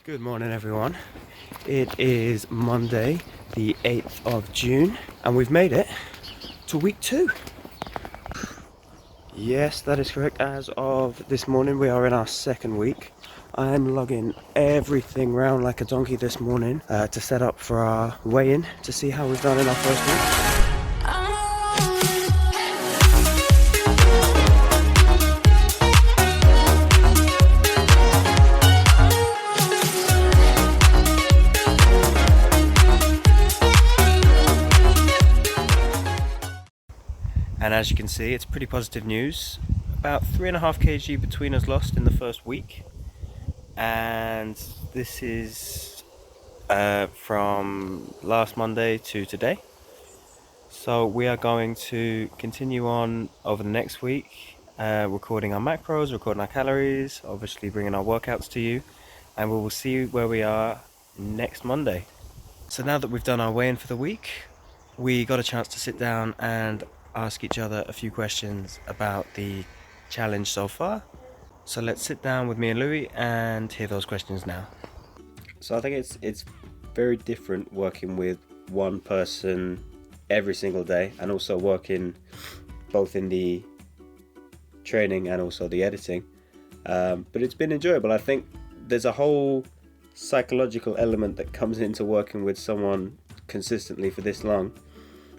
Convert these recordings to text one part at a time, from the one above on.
Good morning, everyone. It is Monday, the 8th of June, and we've made it to week 2. Yes, that is correct. As of this morning, we are in our second week. I'm lugging everything round like a donkey this morning to set up for our weigh-in to see how we've done in our first week. And as you can see, it's pretty positive news. About 3.5 kg between us lost in the first week. And this is from last Monday to today. So we are going to continue on over the next week, recording our macros, recording our calories, obviously bringing our workouts to you. And we will see where we are next Monday. So now that we've done our weigh-in for the week, we got a chance to sit down and ask each other a few questions about the challenge so far. So let's sit down with me and Louis and hear those questions now. So I think it's very different working with one person every single day, and also working both in the training and also the editing. But it's been enjoyable. I think there's a whole psychological element that comes into working with someone consistently for this long,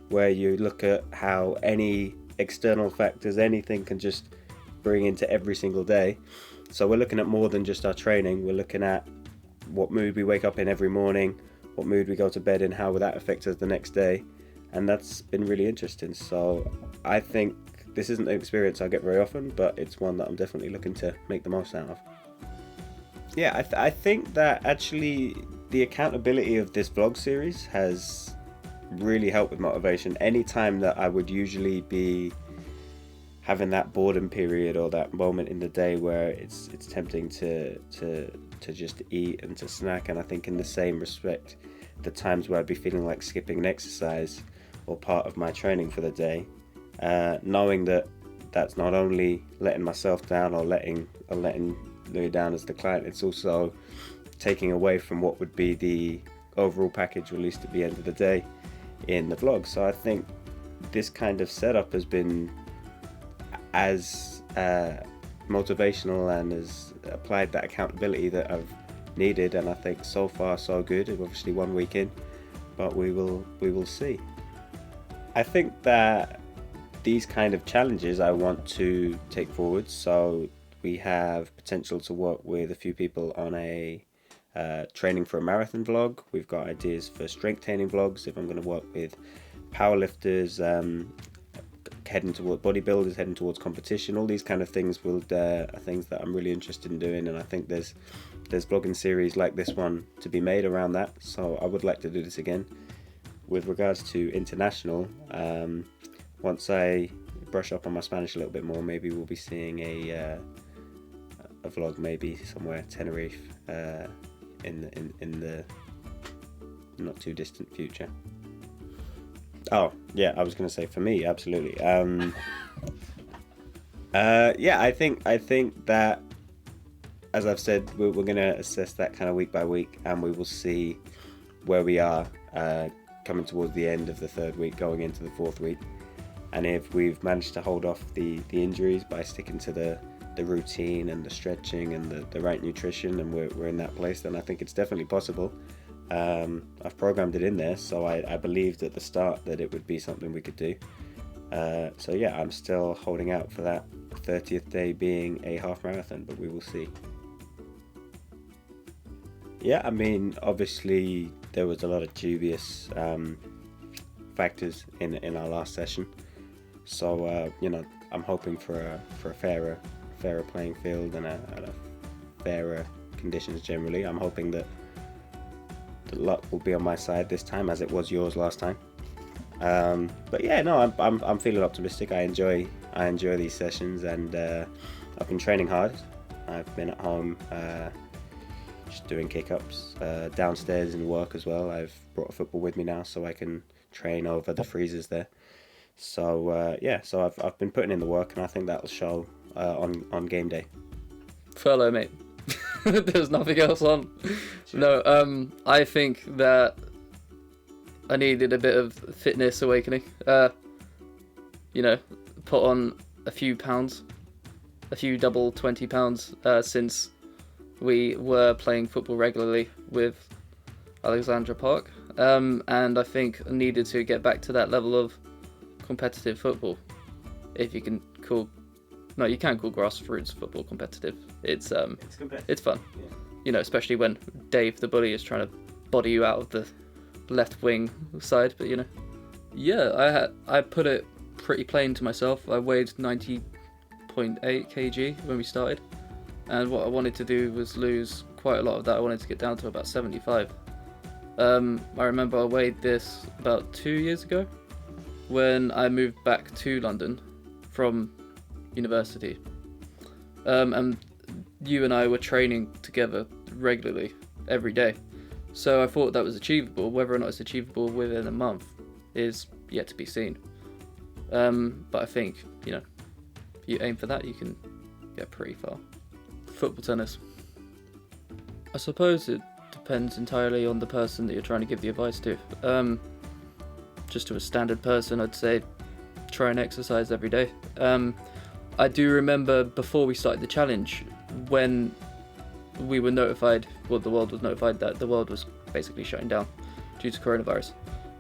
where you look at how any external factors, anything can just bring into every single day. So we're looking at more than just our training. We're looking at what mood we wake up in every morning, what mood we go to bed in, how will that affect us the next day. And that's been really interesting. So I think this isn't an experience I get very often, but it's one that I'm definitely looking to make the most out of. Yeah, I think that actually the accountability of this vlog series has really helped with motivation. Any time that I would usually be having that boredom period or that moment in the day where it's tempting to just eat and to snack, and I think in the same respect, the times where I'd be feeling like skipping an exercise or part of my training for the day, knowing that that's not only letting myself down or letting Louis down as the client, it's also taking away from what would be the overall package released at the end of the day in the vlog. So I think this kind of setup has been as motivational and has applied that accountability that I've needed, and I think so far so good. Obviously 1 week in, but we will see. I think that these kind of challenges I want to take forward, so we have potential to work with a few people on a training for a marathon vlog. We've got ideas for strength training vlogs if I'm going to work with powerlifters, heading toward bodybuilders, heading towards competition. All these kind of things are things that I'm really interested in doing, and I think there's vlogging series like this one to be made around that. So I would like to do this again. With regards to international, once I brush up on my Spanish a little bit more, maybe we'll be seeing a vlog maybe somewhere Tenerife in the not too distant future. Oh yeah, I was going to say for me, absolutely. Yeah, I think that, as I've said, we're going to assess that kind of week by week, and we will see where we are coming towards the end of the third week, going into the fourth week. And if we've managed to hold off the injuries by sticking to the routine and the stretching and the right nutrition, and we're in that place, then I think it's definitely possible. I've programmed it in there, so I believed at the start that it would be something we could do. So yeah, I'm still holding out for that 30th day being a half marathon, but we will see. Yeah, I mean, obviously there was a lot of dubious factors in our last session, so I'm hoping for a fairer playing field and a fairer conditions generally. I'm hoping that the luck will be on my side this time, as it was yours last time. But yeah, no, I'm feeling optimistic. I enjoy these sessions, and I've been training hard. I've been at home just doing kick-ups downstairs in work as well. I've brought a football with me now, so I can train over the freezers there. So yeah, so I've been putting in the work, and I think that'll show on game day. Furlough, mate. There's nothing else on. No, I think that I needed a bit of fitness awakening. Put on a few pounds, a few double 20 pounds since we were playing football regularly with Alexandra Park. And I think I needed to get back to that level of competitive football. If you can call... No, you can call grassroots football competitive. It's competitive. It's fun. Yeah. Especially when Dave the bully is trying to body you out of the left wing side. But I put it pretty plain to myself. I weighed 90.8 kg when we started, and what I wanted to do was lose quite a lot of that. I wanted to get down to about 75. I remember I weighed this about 2 years ago when I moved back to London from university, and you and I were training together regularly every day, so I thought that was achievable. Whether or not it's achievable within a month is yet to be seen, but I think if you aim for that, you can get pretty far. Football tennis, I suppose it depends entirely on the person that you're trying to give the advice to. Just to a standard person, I'd say try and exercise every day. I do remember before we started the challenge, when we were notified, well, the world was notified that the world was basically shutting down due to coronavirus,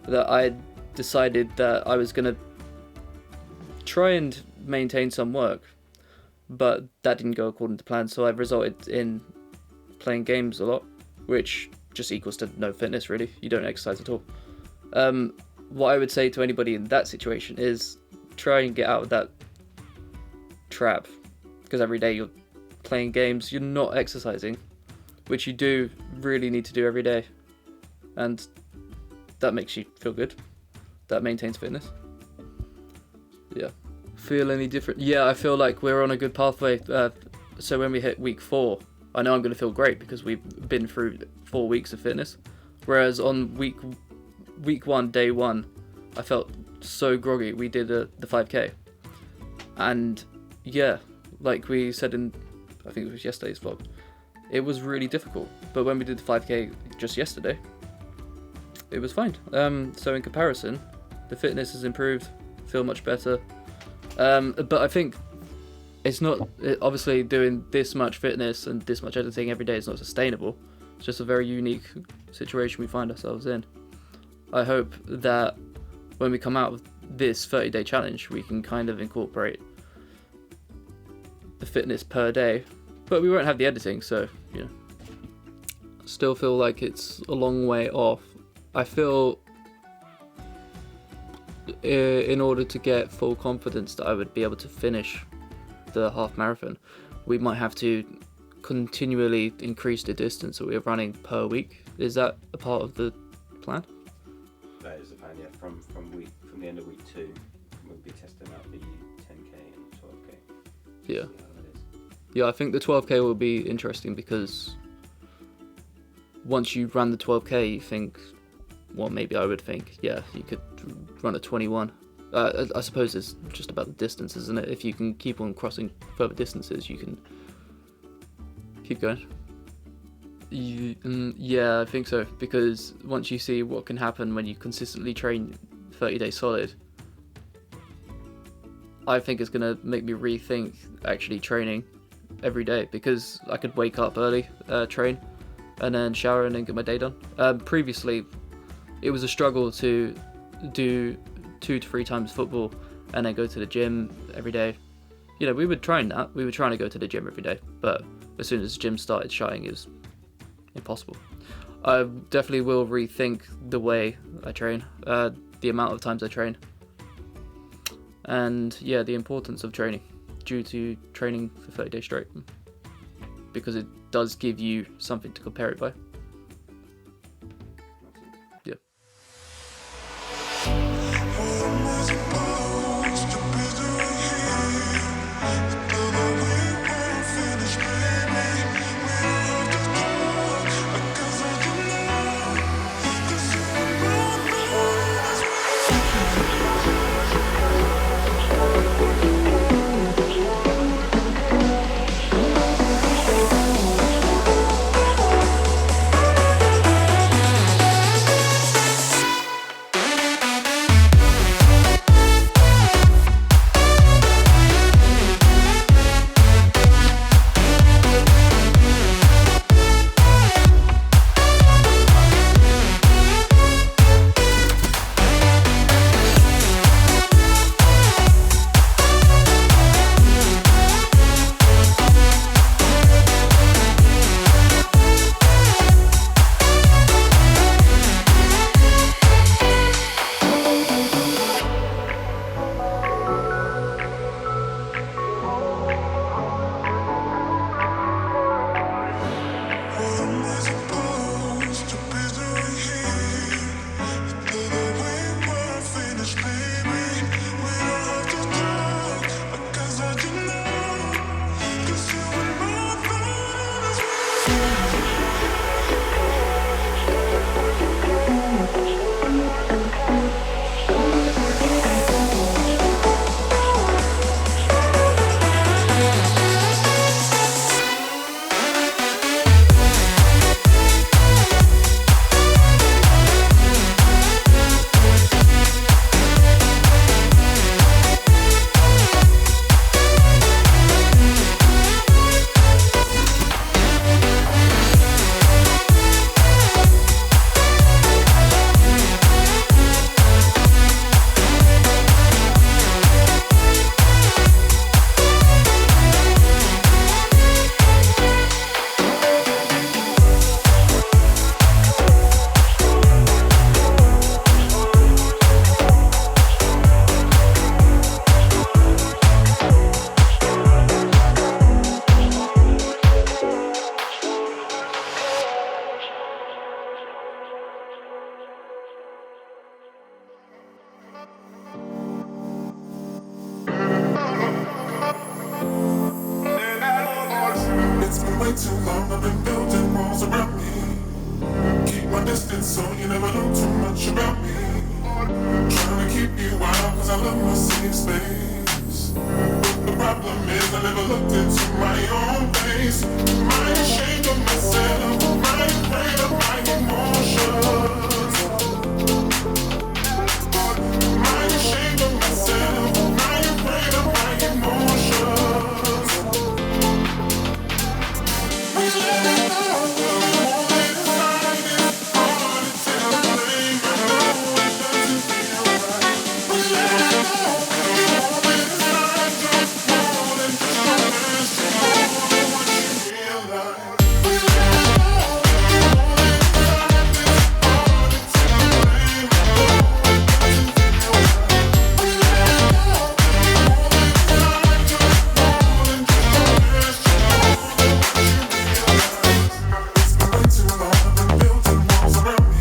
that I decided that I was going to try and maintain some work, but that didn't go according to plan, so I've resulted in playing games a lot, which just equals to no fitness, really. You don't exercise at all. What I would say to anybody in that situation is try and get out of that trap, because every day you're playing games, you're not exercising, which you do really need to do every day, and that makes you feel good. That maintains fitness. Yeah. Feel any different? Yeah, I feel like we're on a good pathway. So when we hit week 4, I know I'm going to feel great because we've been through 4 weeks of fitness, whereas on week 1, day 1, I felt so groggy. We did the 5k, and yeah, like we said in, I think it was yesterday's vlog, it was really difficult, but when we did the 5k just yesterday, it was fine. So in comparison, the fitness has improved, feel much better, but I think it's not, obviously doing this much fitness and this much editing every day is not sustainable. It's just a very unique situation we find ourselves in. I hope that when we come out of this 30-day challenge, we can kind of incorporate the fitness per day, but we won't have the editing, so still feel like it's a long way off. I feel in order to get full confidence that I would be able to finish the half marathon, we might have to continually increase the distance that we're running per week. Is that a part of the plan? That is the plan, yeah. From the end of week 2, we'll be testing out the 10k and 12k. Yeah. Yeah, I think the 12k will be interesting because once you run the 12k, you think, well, maybe I would think, yeah, you could run a 21. I suppose it's just about the distance, isn't it? If you can keep on crossing further distances, you can keep going. Yeah, I think so, because once you see what can happen when you consistently train 30 days solid, I think it's going to make me rethink actually training every day, because I could wake up early, train, and then shower and then get my day done. Previously, it was a struggle to do 2 to 3 times football and then go to the gym every day. We were trying that. We were trying to go to the gym every day, but as soon as the gym started shutting, it was impossible. I definitely will rethink the way I train, the amount of times I train, and yeah, the importance of training due to training for 30 days straight, because it does give you something to compare it by. Yeah. too long, I've been building walls around me. Keep my distance so you never know too much about me. Trying to keep you out cause I love my safe space. The problem is I never looked into my own face. Am I ashamed of myself? Am I afraid of my emotions? Am I ashamed of myself? Am I afraid of my emotions? We let it go, hold it aside. It's hard to take the blame. I know it doesn't feel right. We let it go, hold it aside. You're more than just a mess. You're more than what you realize. We let it go, hold it aside. It's hard to take the blame. I know it doesn't feel right. We let it go, hold it aside. You're more than just a mess. You're more than what you realize. It's been way too long. I've been building walls around me.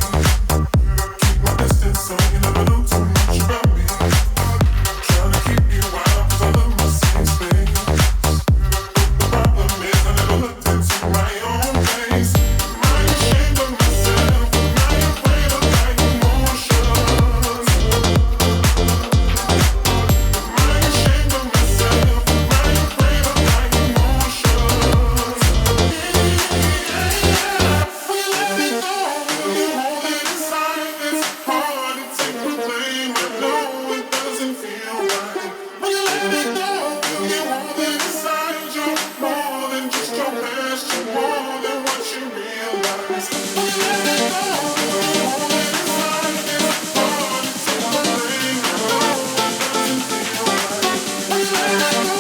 Keep my distance so you never know too much about me. Trying to keep you out cause I love my safe space. The problem is I never looked into my own face. Am I ashamed of myself? Am I afraid of my emotions? Am I ashamed of myself? Am I afraid of my emotions? We let it go, we hold it inside. It's hard to take the blame. I know it doesn't feel right. We let it go, we hold it inside. You're more than just your past. You're more than what you realize. We let it go, we hold it inside. It's hard to take the blame. I know it doesn't feel right. We let it go,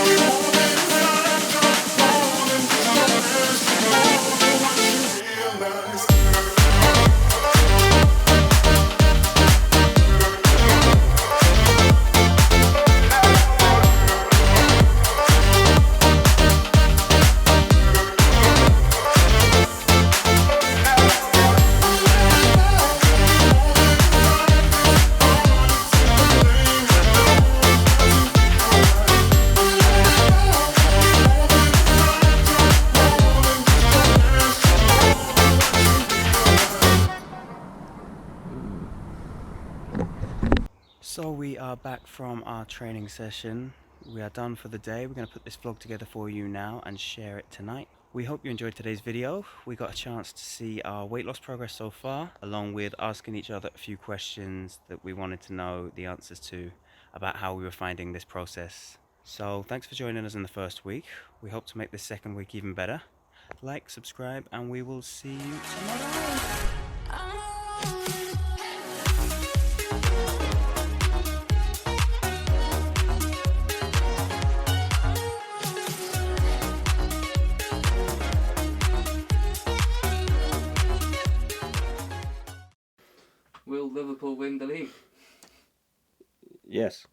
we hold it inside. You're more than just your past. You're more than what you realize. So we are back from our training session. We are done for the day. We're going to put this vlog together for you now and share it tonight. We hope you enjoyed today's video. We got a chance to see our weight loss progress so far, along with asking each other a few questions that we wanted to know the answers to about how we were finding this process. So thanks for joining us in the first week. We hope to make this second week even better. Like, subscribe, and we will see you tomorrow. Will Liverpool win the league? Yes.